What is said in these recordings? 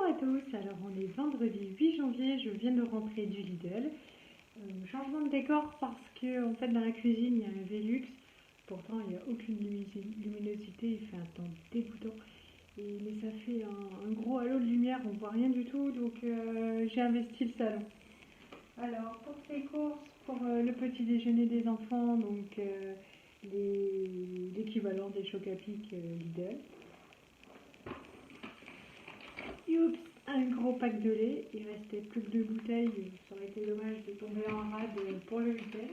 à tous, alors on est vendredi 8 janvier, je viens de rentrer du Lidl. Changement de décor parce que en fait dans la cuisine il y a un Velux, pourtant il n'y a aucune luminosité, il fait un temps dégoûtant. Mais ça fait un gros halo de lumière, on voit rien du tout, donc j'ai investi le salon. Alors pour les courses, pour le petit déjeuner des enfants, donc l'équivalent des chocs à pic Lidl. Oups, un gros pack de lait, il restait plus que 2 bouteilles, ça aurait été dommage de tomber en rade pour le week-end.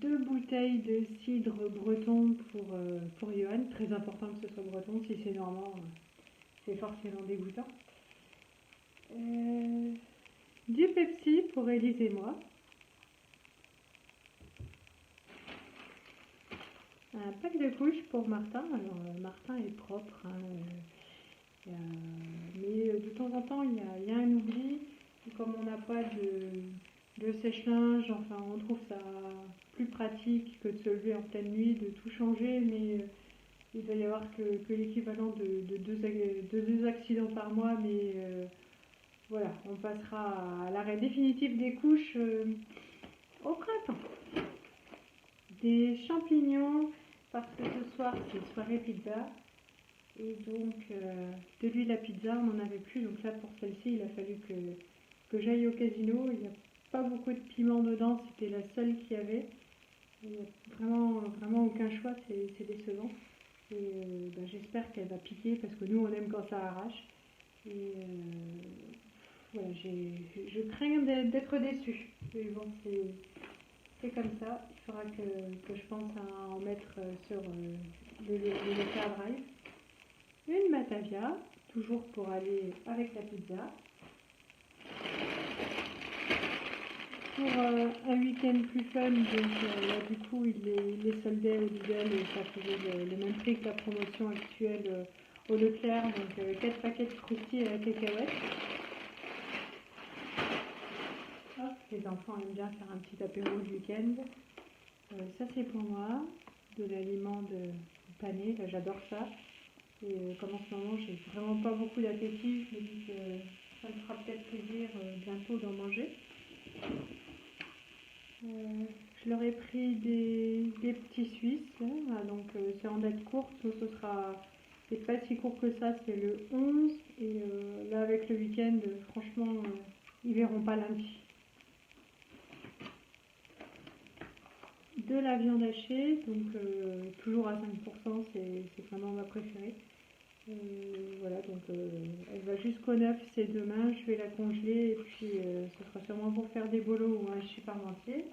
2 bouteilles de cidre breton pour Johan, très important que ce soit breton, si c'est normand, c'est forcément dégoûtant. Du Pepsi pour Élise et moi. Un pack de couches pour Martin, alors Martin est propre, hein, mais de temps en temps il y a un oubli, comme on n'a pas de sèche-linge, enfin on trouve ça plus pratique que de se lever en pleine nuit, de tout changer, mais il va y avoir que l'équivalent de deux accidents par mois, mais voilà, on passera à l'arrêt définitif des couches au printemps. Des champignons, parce que ce soir c'est soirée pizza. Et donc, de l'huile à pizza, on n'en avait plus. Donc là, pour celle-ci, il a fallu que j'aille au casino. Il n'y a pas beaucoup de piment dedans. C'était la seule qu'il y avait. Il n'y a vraiment aucun choix. C'est décevant. Et j'espère qu'elle va piquer parce que nous, on aime quand ça arrache. Et voilà, je crains d'être déçue. Mais bon, c'est comme ça. Il faudra que je pense à en mettre sur le cadre. Une Batavia, toujours pour aller avec la pizza. Pour un week-end plus fun, donc là du coup il est soldé au Lidl et ça faisait le même prix que la promotion actuelle au Leclerc, donc 4 paquets de croustilles à la cacahuète. Hop, les enfants aiment bien faire un petit apéro le week-end. Ça c'est pour moi, de l'aliment de pané, là j'adore ça. Et comme en ce moment j'ai vraiment pas beaucoup d'appétit, je me dis que ça me fera peut-être plaisir bientôt d'en manger. Je leur ai pris des petits Suisses, là, donc c'est en date courte, c'est pas si court que ça, c'est le 11, et là avec le week-end, franchement, ils verront pas lundi. De la viande hachée, donc toujours à 5%, c'est vraiment ma préférée. Voilà, donc elle va jusqu'au 9, c'est demain, je vais la congeler et puis ce sera sûrement pour faire des bolos ou un hachis parmentier.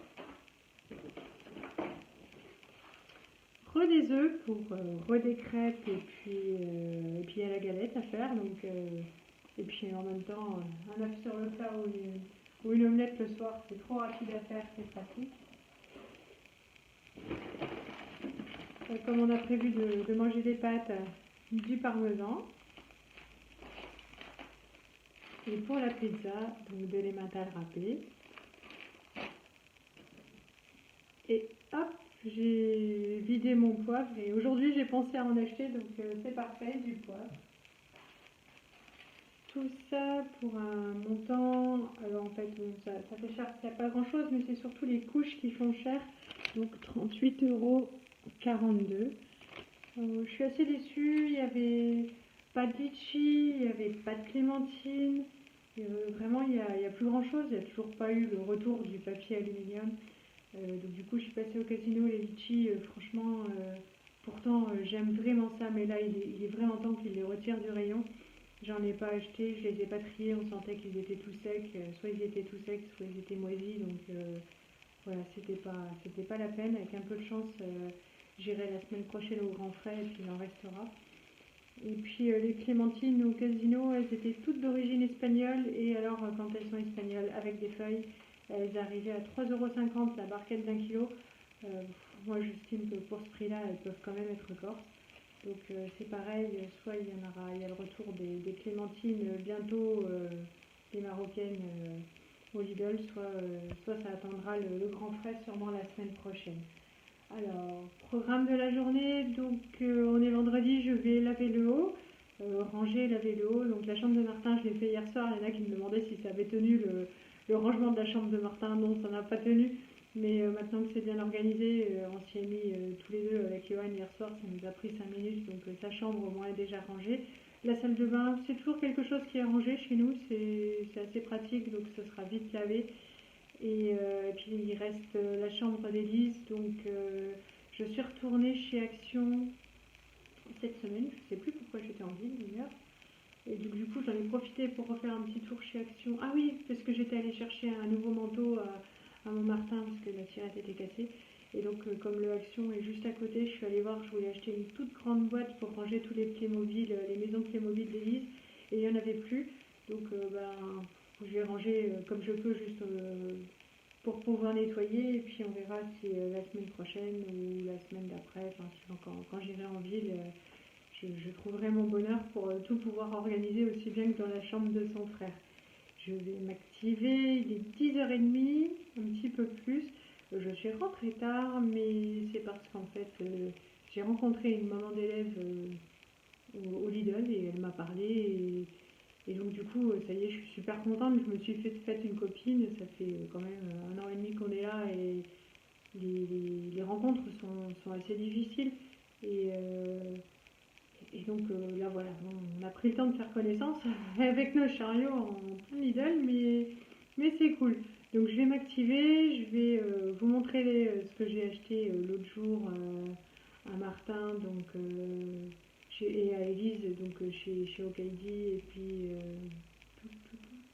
Des œufs pour des crêpes et puis à la galette à faire, donc et puis en même temps un œuf sur le plat ou une omelette le soir, c'est trop rapide à faire, c'est pratique. Comme on a prévu de manger des pâtes, du parmesan. Et pour la pizza, donc de l'emmental râpé. Et hop, j'ai vidé mon poivre et aujourd'hui j'ai pensé à en acheter, donc c'est parfait, du poivre. Tout ça pour un montant, alors en fait ça fait cher, il n'y a pas grand chose, mais c'est surtout les couches qui font cher, donc 38,42 €. Je suis assez déçue, il n'y avait pas de litchi, il n'y avait pas de clémentine, vraiment il y a plus grand chose, il n'y a toujours pas eu le retour du papier aluminium. Donc du coup je suis passée au casino, les litchis, franchement, pourtant j'aime vraiment ça, mais là il est vraiment temps qu'ils les retirent du rayon. J'en ai pas acheté, je les ai pas triés, on sentait qu'ils étaient tout secs, soit ils étaient tout secs, soit ils étaient moisis, donc voilà, c'était pas la peine. Avec un peu de chance, j'irai la semaine prochaine au Grand Frais et puis il en restera. Et puis les clémentines au casino, elles étaient toutes d'origine espagnole, et alors quand elles sont espagnoles avec des feuilles, elles arrivaient à 3,50 € la barquette d'1 kilo. Moi j'estime que pour ce prix-là, elles peuvent quand même être corses. Donc c'est pareil, soit il y a le retour des clémentines bientôt, des marocaines au Lidl, soit ça attendra le Grand Frais sûrement la semaine prochaine. Alors, programme de la journée, donc on est vendredi, je vais laver le haut. ranger, laver le haut. Donc la chambre de Martin, je l'ai fait hier soir. Il y en a qui me demandaient si ça avait tenu le rangement de la chambre de Martin. Non, ça n'a pas tenu. Mais maintenant que c'est bien organisé, on s'y est mis tous les deux avec Johan hier soir. Ça nous a pris 5 minutes. Donc sa chambre au moins est déjà rangée. La salle de bain, c'est toujours quelque chose qui est rangé chez nous. C'est assez pratique. Donc ça sera vite lavé. Et puis il reste la chambre d'Élise. Donc je suis retournée chez Action cette semaine. Je ne sais plus pourquoi j'étais en ville d'ailleurs. Et donc, du coup, j'en ai profité pour refaire un petit tour chez Action. Ah oui, parce que j'étais allée chercher un nouveau manteau à Montmartin parce que la tirette était cassée. Et donc, comme le Action est juste à côté, je suis allée voir, je voulais acheter une toute grande boîte pour ranger tous les Playmobil, les maisons Playmobil d'Élise. Et il n'y en avait plus. Donc, je vais ranger comme je peux juste pour pouvoir nettoyer. Et puis, on verra si la semaine prochaine ou la semaine d'après, enfin, si quand j'irai en ville. Je trouverai mon bonheur pour tout pouvoir organiser aussi bien que dans la chambre de son frère. Je vais m'activer, il est 10h30, un petit peu plus. Je suis rentrée tard, mais c'est parce qu'en fait, j'ai rencontré une maman d'élève au Lidl et elle m'a parlé. Et donc du coup, ça y est, je suis super contente. Je me suis fait une copine. Ça fait quand même 1 an et demi qu'on est là et les rencontres sont assez difficiles. Et, et donc là voilà, on a pris le temps de faire connaissance avec nos chariots en plein Lidl, mais c'est cool. Donc je vais m'activer, je vais vous montrer ce que j'ai acheté l'autre jour à Martin et à Elise donc chez Okaidi et puis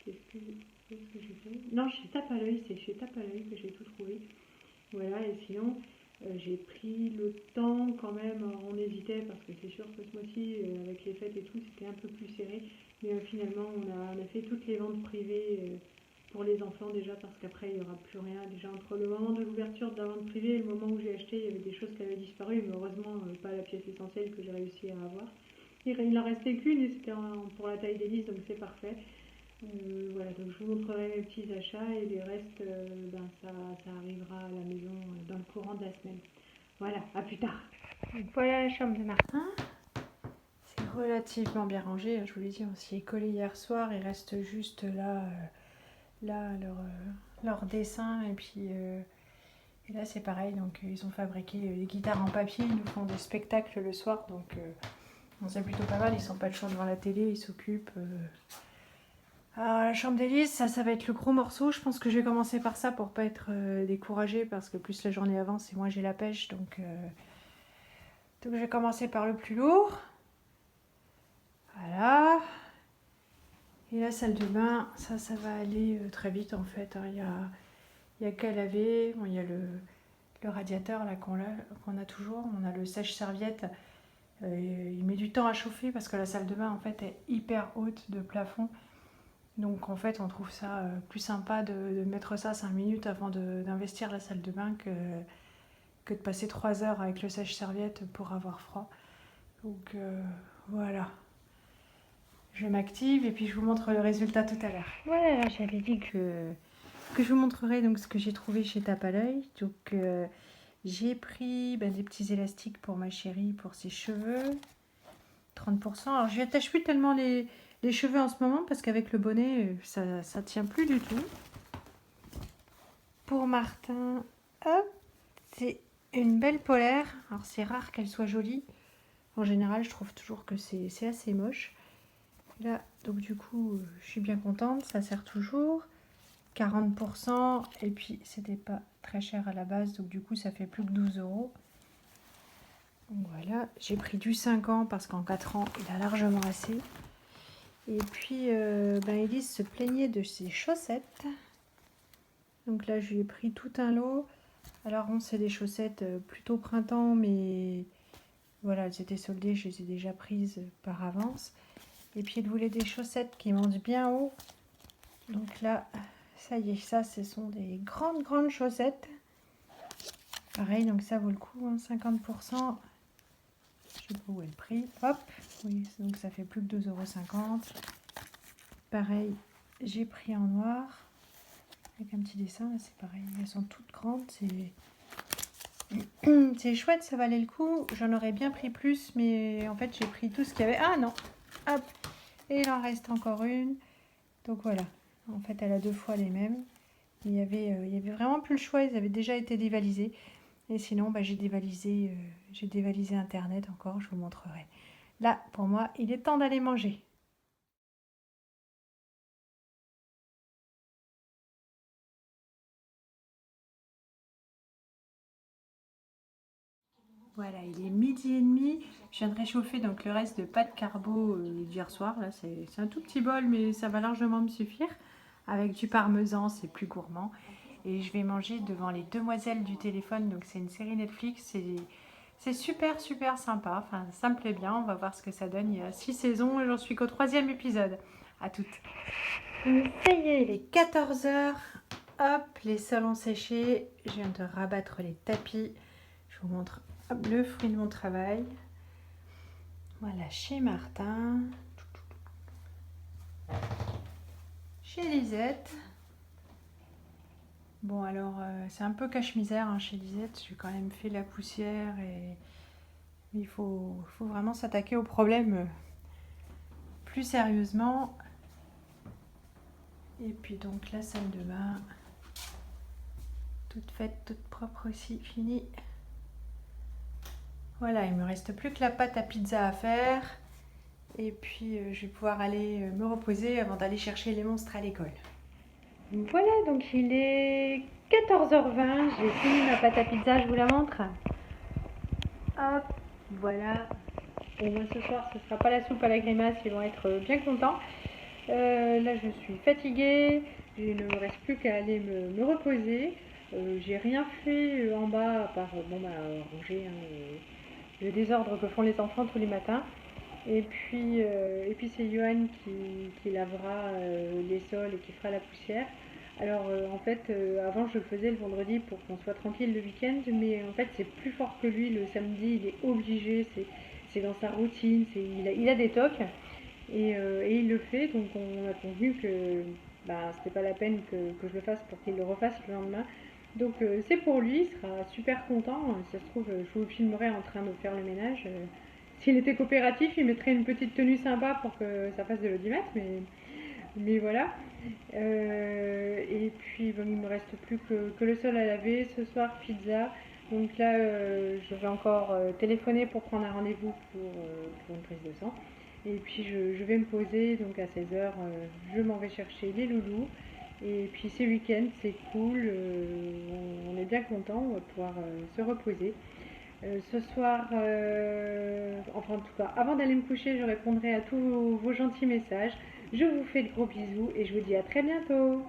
qu'est-ce que j'ai fait? Non, chez Tape à l'œil, c'est chez Tape à l'œil que j'ai tout trouvé. Voilà, et sinon, j'ai pris le temps quand même, on hésitait parce que c'est sûr que ce mois-ci, avec les fêtes et tout, c'était un peu plus serré. Mais finalement, on a fait toutes les ventes privées pour les enfants déjà parce qu'après, il n'y aura plus rien. Déjà, entre le moment de l'ouverture de la vente privée et le moment où j'ai acheté, il y avait des choses qui avaient disparu, mais heureusement, pas la pièce essentielle que j'ai réussi à avoir. Il n'en restait qu'une et c'était pour la taille d'Élise, donc c'est parfait. Voilà, donc je vous montrerai mes petits achats et les restes, ça arrivera à la maison dans le courant de la semaine. Voilà, à plus tard. Donc voilà la chambre de Martin. C'est relativement bien rangé. Je vous l'ai dit, on s'y est collé hier soir. Il reste juste là leur dessin. Et là, c'est pareil. Donc, ils ont fabriqué des guitares en papier. Ils nous font des spectacles le soir. Donc, c'est plutôt pas mal. Ils sont pas toujours devant la télé. Ils s'occupent. Alors, la chambre d'Élise, ça va être le gros morceau. Je pense que je vais commencer par ça pour pas être découragée parce que plus la journée avance et moins j'ai la pêche. Donc je vais commencer par le plus lourd. Voilà. Et la salle de bain, ça va aller très vite en fait. Il y a qu'à laver. Bon, il y a le radiateur là qu'on a toujours. On a le sèche-serviette. Il met du temps à chauffer parce que la salle de bain en fait est hyper haute de plafond. Donc en fait on trouve ça plus sympa de mettre ça 5 minutes avant d'investir la salle de bain que de passer 3 heures avec le sèche-serviette pour avoir froid. Donc voilà. Je m'active et puis je vous montre le résultat tout à l'heure. Voilà, j'avais dit que je vous montrerai donc ce que j'ai trouvé chez Tape à l'œil. Donc j'ai pris des petits élastiques pour ma chérie pour ses cheveux. 30%. Alors je lui attache plus tellement les cheveux en ce moment parce qu'avec le bonnet ça tient plus du tout. Pour Martin, hop, c'est une belle polaire. Alors c'est rare qu'elle soit jolie. En général je trouve toujours que c'est assez moche. Là donc du coup je suis bien contente, ça sert toujours. 40% et puis c'était pas très cher à la base donc du coup ça fait plus que 12 €. Donc voilà, j'ai pris du 5 ans parce qu'en 4 ans il a largement assez. Et puis, Elise se plaignait de ses chaussettes. Donc là, je lui ai pris tout un lot. Alors, bon, c'est des chaussettes plutôt printemps, mais voilà, elles étaient soldées, je les ai déjà prises par avance. Et puis, elle voulait des chaussettes qui montent bien haut. Donc là, ça y est, ça, ce sont des grandes chaussettes. Pareil, donc ça vaut le coup, 50%. Je sais pas où est le prix. Hop, oui, donc ça fait plus que 2,50 €. Pareil, j'ai pris en noir avec un petit dessin. Là, c'est pareil, elles sont toutes grandes. C'est chouette, ça valait le coup. J'en aurais bien pris plus, mais en fait, j'ai pris tout ce qu'il y avait. Ah non, hop, et il en reste encore une. Donc voilà, en fait elle a 2 fois les mêmes. Il y avait vraiment plus le choix, ils avaient déjà été dévalisés. Et sinon, bah, j'ai dévalisé Internet encore, je vous montrerai. Là, pour moi, il est temps d'aller manger. Voilà, il est midi et demi. Je viens de réchauffer donc le reste de pâte carbo d'hier soir. Là, c'est un tout petit bol, mais ça va largement me suffire. Avec du parmesan, c'est plus gourmand. Et je vais manger devant les demoiselles du téléphone. Donc c'est une série Netflix. C'est super super sympa. Enfin, ça me plaît bien. On va voir ce que ça donne. Il y a 6 saisons et j'en suis qu'au 3e épisode. À toutes. Ça y est, il est 14 heures. Hop, les sols ont séché. Je viens de rabattre les tapis. Je vous montre le fruit de mon travail. Voilà, chez Martin. Chez Lisette. Bon, alors, c'est un peu cache-misère hein, chez Lisette. J'ai quand même fait la poussière et il faut vraiment s'attaquer au problème plus sérieusement. Et puis donc la salle de bain, toute faite, toute propre aussi, finie. Voilà, il me reste plus que la pâte à pizza à faire. Et puis je vais pouvoir aller me reposer avant d'aller chercher les monstres à l'école. Voilà, donc il est 14h20, j'ai fini ma pâte à pizza, je vous la montre. Hop, voilà. Au moins ce soir, ce sera pas la soupe à la grimace, ils vont être bien contents. Là, je suis fatiguée, il ne me reste plus qu'à aller me reposer. J'ai rien fait en bas à part ranger hein, le désordre que font les enfants tous les matins. Et puis c'est Johan qui lavera les sols et qui fera la poussière. Alors en fait, avant je le faisais le vendredi pour qu'on soit tranquille le week-end, mais en fait c'est plus fort que lui le samedi, il est obligé, c'est dans sa routine, il a des tocs et il le fait, donc on a convenu que bah, c'était pas la peine que je le fasse pour qu'il le refasse le lendemain. Donc c'est pour lui, il sera super content. Si ça se trouve, je vous le filmerai en train de faire le ménage. S'il était coopératif, il mettrait une petite tenue sympa pour que ça fasse de l'audimat, mais voilà. Et puis bon, il me reste plus que le sol à laver. Ce soir, pizza. Donc là, je vais encore téléphoner pour prendre un rendez-vous pour une prise de sang. Et puis je vais me poser, donc à 16h, je m'en vais chercher les loulous. Et puis ce week-end, c'est cool, on est bien content, on va pouvoir se reposer. Ce soir, enfin en tout cas, avant d'aller me coucher, je répondrai à tous vos gentils messages. Je vous fais de gros bisous et je vous dis à très bientôt.